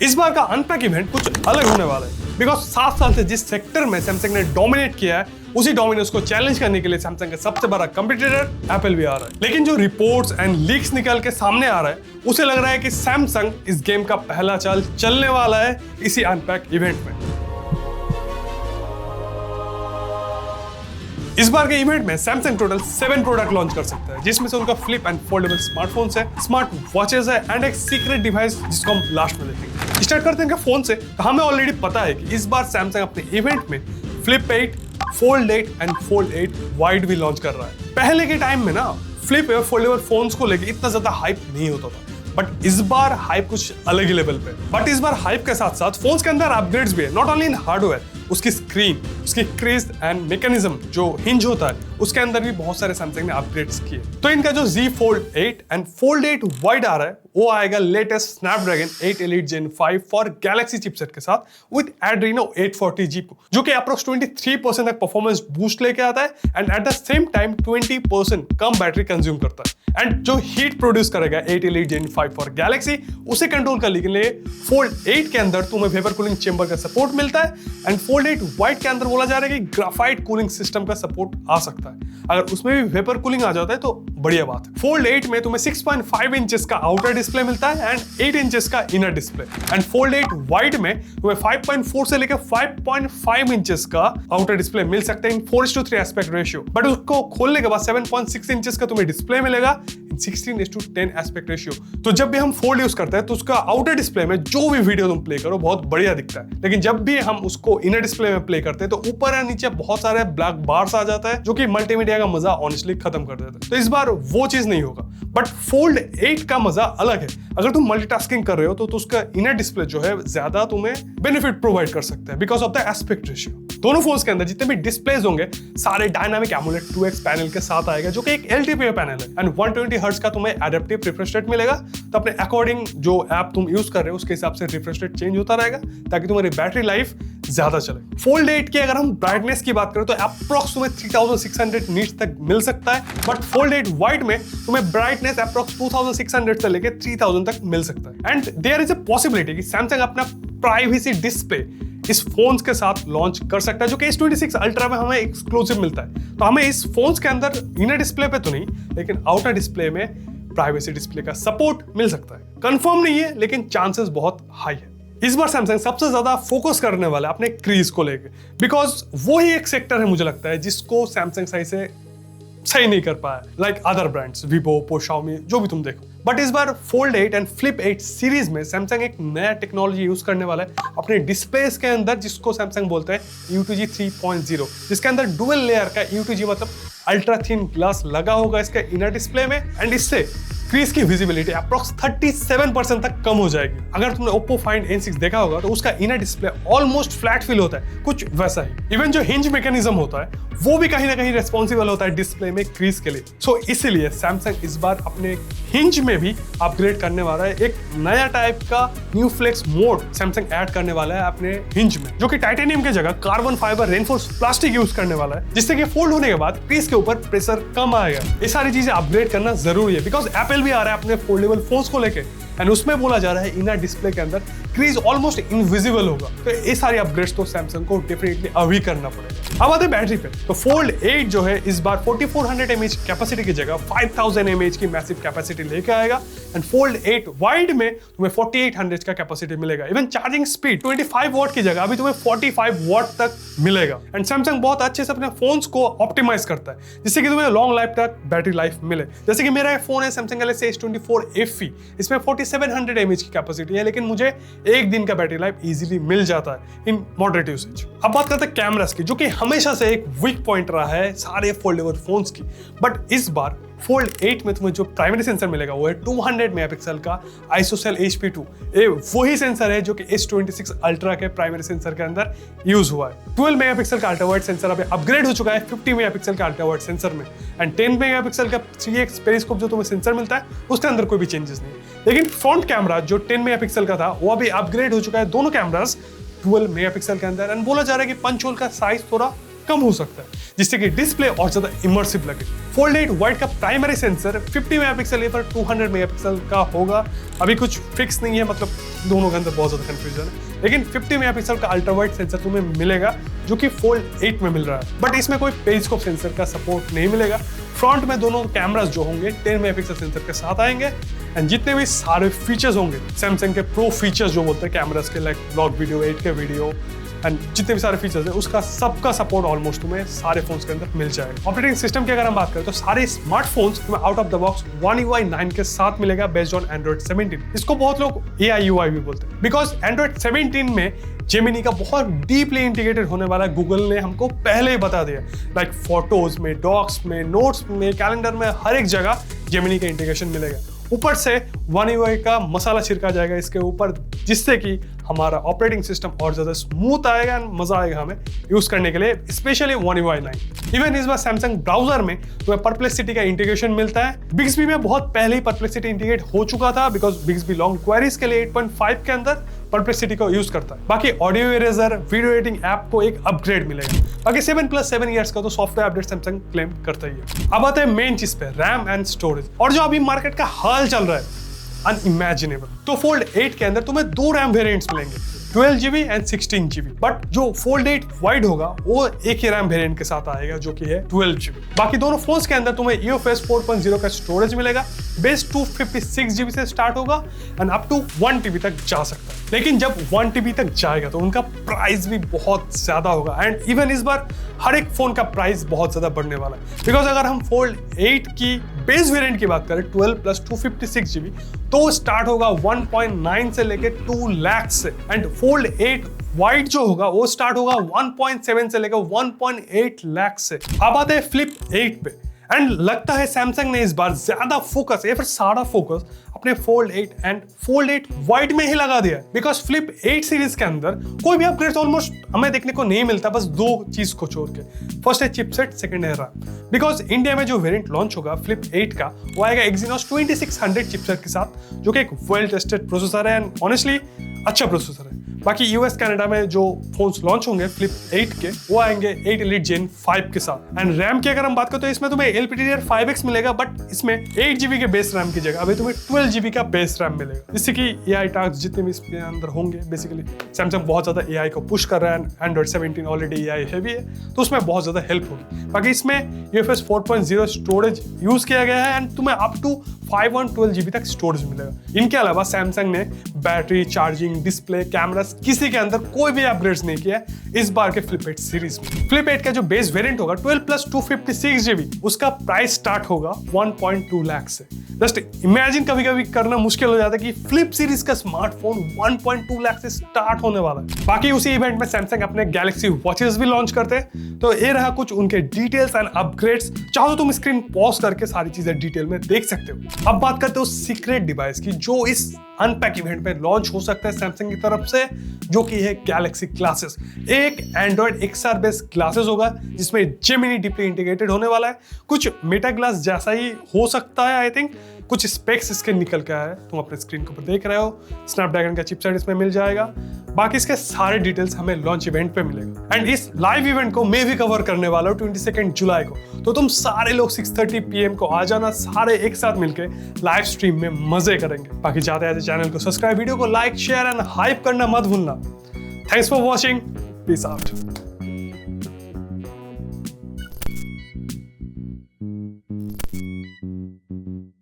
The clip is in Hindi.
इस बार का अनपैक इवेंट कुछ अलग होने वाला है, बिकॉज 7 साल से जिस सेक्टर में सैमसंग ने डोमिनेट किया है उसी डोमिनेंस को चैलेंज करने के लिए सैमसंग का सबसे बड़ा कंपटीटर एप्पल भी आ रहा है। लेकिन जो रिपोर्ट्स एंड लीक्स निकल के सामने आ रहा है उसे लग रहा है कि सैमसंग इस गेम का पहला चाल चलने वाला है इसी अनपैक इवेंट में। इस बार के इवेंट में सैमसंग टोटल 7 प्रोडक्ट लॉन्च कर सकता है, जिसमें से उनका फ्लिप एंड फोल्डेबल स्मार्टफोन्स है, स्मार्ट वॉचेस है एंड एक सीक्रेट डिवाइस जिसको हम लास्ट में देखेंगे। स्टार्ट करते हैं फोन से। तो हमें ऑलरेडी पता है कि इस बार सैमसंग अपने इवेंट में flip 8, fold 8 and fold 8 wide भी लॉन्च कर रहा है। पहले के टाइम में ना फ्लिप और फोल्डेबल फोन्स को लेकर इतना ज्यादा हाइप नहीं होता था, बट इस बार हाइप कुछ अलग ही लेवल पे। बट इस बार हाइप के साथ साथ फोन्स के अंदर अपग्रेड्स भी है, नॉट ओनली इन हार्डवेयर, उसकी स्क्रीन, उसकी क्रीज एंड मैकेनिज्म जो हिंज होता है उसके अंदर भी बहुत सारे सैमसंग ने अपग्रेड्स किए। तो इनका जो Z Fold 8 and Fold 8 wide आ रहा है वो आएगा latest Snapdragon 8 Elite Gen 5 for Galaxy chipset के साथ विद Adreno 840 GPU, जो कि अप्रोक्स 23% तक परफॉर्मेंस बूस्ट लेके आता है and at the same time 20% come battery consume करता है। एंड जो हीट प्रोड्यूस करेगा 8 Elite Gen 5 फॉर गैलेक्सी उसे कंट्रोल करने के लिए Fold 8 के अंदर तुम्हें वेपर कूलिंग चेंबर का सपोर्ट मिलता है एंड Fold 8 वाइड के अंदर बोला जा रहा है कि ग्राफाइट कूलिंग सिस्टम का सपोर्ट आ सकता है। अगर उसमें भी वेपर कूलिंग आ जाता है तो बढ़िया बात है। Fold 8 में तुम्हें 6.5 इंचेस का आउटर डिस्प्ले मिलता है एंड 8 इंचेस का inner display and Fold 8 wide में तुम्हें 5.4 से लेकर 5.5 इंचेस का आउटर डिस्प्ले मिल सकता है इन 4:3 एस्पेक्ट रेशियो, बट उसको खोलने के बाद 7.6 इंचेस का तुम्हें डिस्प्ले मिलेगा इन 16:10 एस्पेक्ट रेशियो। तो जब भी हम फोल्ड यूज करते हैं तो उसका आउटर डिस्प्ले में जो भी वीडियो तुम प्ले करो बहुत बढ़िया दिखता है, लेकिन जब भी हम उसको इनर डिस्प्ले में प्ले करते हैं तो ऊपर और नीचे बहुत सारे ब्लैक बार्स आ जाता है जो कि मल्टीमीडिया का मजा ऑनेस्टली खत्म कर देता है। तो इस बार वो चीज नहीं होगा, बट Fold 8 का मजा अलग है। अगर तुम मल्टीटास्किंग कर रहे हो तो उसका इनर डिस्प्ले जो है ज्यादा तुम्हें बेनिफिट प्रोवाइड कर सकता है because of the aspect ratio. दोनों फोन्स के अंदर जितने भी डिस्प्लेस होंगे सारे डायनामिक एमोलेड 2x पैनल के साथ आएगा जो कि एक LTPO पैनल है एंड 120 हर्ट्ज का तुम्हें एडेप्टिव रिफ्रेश रेट मिलेगा। तो अपने अकॉर्डिंग जो ऐप तुम यूज कर रहे हो उसके हिसाब से रिफ्रेश रेट चेंज होता रहेगा ताकि तुम्हारी बैटरी लाइफ ज्यादा चले। Fold 8 की अगर हम ब्राइटनेस की बात करें तो अप्रॉक्स तुम्हें 3600 नीट्स तक मिल सकता है, बट Fold 8 वाइड में तुम्हें ब्राइटनेस अप्रॉक्स 2600 से लेकर 3000 तक मिल सकता है। And there is a possibility कि सैमसंग अपना प्राइवेसी डिस्प्ले इस फोन्स के साथ लॉन्च कर सकता है जो कि S26 अल्ट्रा में हमें एक्सक्लूसिव मिलता है। तो हमें इस फोन्स के अंदर इनर डिस्प्ले पे तो नहीं लेकिन आउटर डिस्प्ले में प्राइवेसी डिस्प्ले का सपोर्ट मिल सकता है। कंफर्म नहीं है लेकिन चांसेस बहुत हाई है। इस बार सैमसंग सबसे ज्यादा फोकस करने वाला है अपने क्रीज को लेकर, बिकॉज वो ही एक सेक्टर है मुझे लगता है जिसको सैमसंग सही नहीं कर पाया, like other brands Vivo, Oppo, Xiaomi, जो भी तुम देखो। बट इस बार Fold 8 एंड फ्लिप 8 सीरीज में सैमसंग एक नया टेक्नोलॉजी यूज करने वाला है अपने डिस्प्लेस के अंदर जिसको सैमसंग बोलते हैं U2G 3.0, जिसके अंदर डुअल लेयर का U2G मतलब अल्ट्रा थिन ग्लास लगा होगा इसके इनर डिस्प्ले में एंड इससे क्रीज की विजिबिलिटी अप्रॉक्स 37% तक कम हो जाएगी। अगर तुमने Oppo Find N6 देखा होगा तो उसका inner display almost flat feel होता है, कुछ वैसा ही। इवन जो हिंज मैकेनिज्म होता है वो भी कहीं ना कहीं रेस्पॉन्सिबल होता है डिस्प्ले में क्रीज के लिए। सो इसीलिए सैमसंग इस बार अपने हिंज में भी अपग्रेड करने वाला है। एक नया टाइप का new flex mode Samsung add करने वाला है अपने हिंज में, जो कि टाइटेनियम की जगह carbon fibre reinforce plastic use करने वाला है, जिससे कि फोल्ड होने के बाद क्रीज के ऊपर प्रेशर कम आएगा। ये सारी चीजें अपग्रेड करना जरूरी है बिकॉज एप्पल भी आ रहा है अपने फोल्डेबल फोन्स को लेके एंड उसमें बोला जा रहा है इनर डिस्प्ले के अंदर क्रीज ऑलमोस्ट इनविजिबल होगा। तो ये सारे अपग्रेड्स तो सैमसंग को डेफिनेटली अभी करना पड़ेगा। अब आते हैं बैटरी पे। तो Fold 8 जो है इस बार 4400 mAh कैपेसिटी की जगह 5000 mAh की मैसिव कैपेसिटी लेके आएगा एंड Fold 8 वाइड में तुम्हें 4800 का कैपेसिटी मिलेगा। इवन चार्जिंग स्पीड 25 वॉट की जगह अभी तुम्हें 45 वॉट तक मिलेगा एंड सैमसंग बहुत अच्छे से अपने फोन्स को ऑप्टिमाइज करता है जिससे कि तुम्हें लॉन्ग लाइफ तक बैटरी लाइफ मिले। जैसे कि मेरा फोन है सैमसंग गैलेक्सी S24 FE, इसमें 4700 mAh की कैपेसिटी है लेकिन मुझे एक दिन का बैटरी लाइफ इजीली मिल जाता है इन मॉडरेट यूसेज। अब बात करते हैं कैमरास की, जो कि हमेशा से एक वीक पॉइंट रहा है सारे फोल्डेबल फोन्स की, बट इस बार Fold 8 में तुम्हें जो प्राइमरी सेंसर मिलेगा वो है 200 मेगापिक्सल का ISOCELL HP2। ये वही सेंसर है जो कि S26 अल्ट्रा के प्राइमरी सेंसर के अंदर यूज हुआ है। 12 मेगापिक्सल का अल्ट्रा वाइड सेंसर अभी अपग्रेड हो चुका है 50 मेगापिक्सल का अल्ट्रा वाइड सेंसर में एंड 10 मेगापिक्सल का 3x पेरिस्कोप जो तुम्हें सेंसर मिलता है उसके अंदर कोई भी चेंजेस नहीं। लेकिन फ्रंट कैमरा जो 10 मेगापिक्सल का था वो अभी अपग्रेड हो चुका है दोनों कैमरास 12 मेगापिक्सल के अंदर एंड बोला जा रहा है कि पंच होल का साइज थोड़ा कम हो सकता है जिससे कि डिस्प्ले और ज्यादा इमर्सिव लगे। Fold 8 वाइड का प्राइमरी सेंसर 50 मेगापिक्सल पर 200 मेगापिक्सल का होगा। अभी कुछ फिक्स नहीं है, मतलब दोनों के अंदर बहुत ज्यादा कंफ्यूजन है। लेकिन 50 मेगापिक्सल का अल्ट्रा वाइड सेंसर तुम्हें मिलेगा जो कि फोल्ड 8 में मिल रहा है, बट इसमें कोई पेरिस्कोप सेंसर का सपोर्ट नहीं मिलेगा। फ्रंट में दोनों कैमरास जो होंगे 10 मेगापिक्सल सेंसर के साथ आएंगे एंड जितने भी सारे फीचर्स होंगे सैमसंग के प्रो फीचर्स जो बोलते हैं कैमरास के, like blog video, 8K video and जितने भी सारे फीचर्स हैं उसका सबका सपोर्ट ऑलमोस्ट तुम्हें सारे फोन्स के अंदर मिल जाएगा। ऑपरेटिंग सिस्टम की अगर हम बात करें तो सारे स्मार्टफोन्स तुम्हें out of the box One UI 9 के साथ मिलेगा बेस्ड ऑन Android 17। इसको बहुत लोग AI UI भी बोलते हैं बिकॉज Android 17 में जेमिनी का बहुत डीपली इंटीग्रेटेड होने वाला है। गूगल ने हमको पहले ही बता दिया, लाइक फोटोज में, डॉक्स में, नोट्स में, कैलेंडर में, हर एक जगह जेमिनी का इंटीग्रेशन मिलेगा। ऊपर से One UI का मसाला छिड़का जाएगा इसके ऊपर, जिससे कि हमारा ऑपरेटिंग सिस्टम और ज्यादा स्मूथ आएगा एंड मजा आएगा हमें यूज करने के लिए, स्पेशली One UI 9। इवन इस बार सैमसंग ब्राउजर में तुम्हें परप्लेक्सिटी का इंटीग्रेशन मिलता है। बिग्सबी में बहुत पहले ही परप्लेक्सिटी इंटीग्रेट हो चुका था बिकॉज बिग्सबी लॉन्ग क्वेरीज के लिए 8.5 के अंदर परप्लेक्सिटी को यूज करता है। बाकी audio eraser, video editing app को एक अपग्रेड मिलेगा। बाकी 7+7 ईयर्स का तो सॉफ्टवेयर अपडेट सैमसंग क्लेम करता ही है। अब आते हैं मेन चीज पे, रैम एंड स्टोरेज, और जो अभी मार्केट का हाल चल रहा है अनइमेजिनेबल। तो फोल्ड 8 के अंदर तुम्हें 2 रैम वेरिएंट्स मिलेंगे, 12GB एंड 16GB। बट जो फोल्ड 8 वाइड होगा वो एक ही रैम वेरिएंट के साथ आएगा जो कि है 12GB। बाकी दोनों फोन्स के अंदर तुम्हें UFS 4.0 का स्टोरेज मिलेगा। बेस 256GB से स्टार्ट होगा एंड अप टू 1TB तक जा सकता है। लेकिन जब 1TB तक जाएगा तो उनका प्राइस भी बहुत ज्यादा होगा एंड इवन इस बार हर एक फोन का प्राइस बहुत ज्यादा बढ़ने वाला है बिकॉज अगर हम फोल्ड 8 की बेस वेरिएंट की बात करें 12 + 256GB तो स्टार्ट होगा 1.9 से लेके 2 लाख से, एंड फोल्ड 8 वाइड जो होगा वो स्टार्ट होगा 1.7 से लेकर 1.8 लाख से। अब आते हैं फ्लिप 8 पे, एंड लगता है सैमसंग ने इस बार ज्यादा फोकस या फिर सारा फोकस अपने फोल्ड 8 एंड फोल्ड 8 वाइड में ही लगा दिया बिकॉज फ्लिप 8 सीरीज के अंदर कोई भी अपग्रेड ऑलमोस्ट हमें देखने को नहीं मिलता, बस 2 चीज को छोड़ के। फर्स्ट है चिपसेट, सेकंड है रैम। बिकॉज इंडिया में जो वेरिएंट लॉन्च होगा फ्लिप 8 का वो आएगा Exynos 2600 चिपसेट के साथ, जो कि एक वेल टेस्टेड प्रोसेसर है एंड ऑनेस्टली अच्छा प्रोसेसर है। बाकी यूएस कनाडा में जो फोन्स लॉन्च होंगे फ्लिप 8 के वो आएंगे 8 Elite Gen 5 के साथ। एंड रैम की अगर हम बात करें तो इसमें तुम्हें LPDDR5X मिलेगा, बट इसमें 8GB के बेस रैम की जगह अभी तुम्हें 12GB का बेस रैम मिलेगा, जिससे कि AI टास्क जितने भी इसके अंदर होंगे, बेसिकली सैमसंग बहुत ज्यादा AI को पुश कर रहा है and Android 17 already AI heavy है तो उसमें बहुत ज्यादा हेल्प होगी। बाकी इसमें UFS 4.0 स्टोरेज यूज किया गया है एंड तुम्हें अप टू 512GB तक स्टोरेज मिलेगा। इनके अलावा सैमसंग ने बैटरी, चार्जिंग, डिस्प्ले, कैमरा किसी के अंदर कोई भी अपग्रेड्स नहीं किया इस बार के फ्लिप 8 सीरीज में। फ्लिप 8 का जो बेस वेरिएंट होगा 12 + 256GB उसका प्राइस स्टार्ट होगा 1.2 लाख से। जस्ट इमेजिन, कभी कभी करना मुश्किल हो जाता है कि फ्लिप सीरीज का स्मार्टफोन 1.2 लाख से स्टार्ट होने वाला है। बाकी उसी इवेंट में सैमसंग अपने गैलेक्सी वॉचेस भी लॉन्च करते हैं, तो ये रहा कुछ उनके डिटेल्स एंड अपग्रेड्स। चाहो तो तुम स्क्रीन पॉज करके सारी चीजें डिटेल में देख सकते हो। अब बात करते हो सीक्रेट डिवाइस की जो इस अनपैक इवेंट में लॉन्च हो सकता है सैमसंग की तरफ से, जो कि है गैलेक्सी ग्लासेस। एक एंड्रॉइड XR बेस्ड ग्लासेस होगा जिसमें जेमिनी डीपली इंटीग्रेटेड होने वाला है, कुछ मेटा ग्लास जैसा ही हो सकता है आई थिंक। कुछ स्पेक्स इसके निकल के आया है, तुम अपने स्क्रीन के ऊपर देख रहे हो। स्नैपड्रैगन का चिपसेट इसमें मिल जाएगा। बाकी इसके सारे डिटेल्स हमें लॉन्च इवेंट पे मिलेगा एंड इस लाइव इवेंट को मैं भी कवर करने वाला हूँ 22 जुलाई को, तो तुम सारे लोग 6:30 PM को आ जाना, सारे एक साथ मिलके लाइव स्ट्रीम में मजे करेंगे। बाकी जाते आते चैनल को सब्सक्राइब, वीडियो को लाइक, शेयर एंड हाइप करना मत भूलना। Thanks for watching, peace out.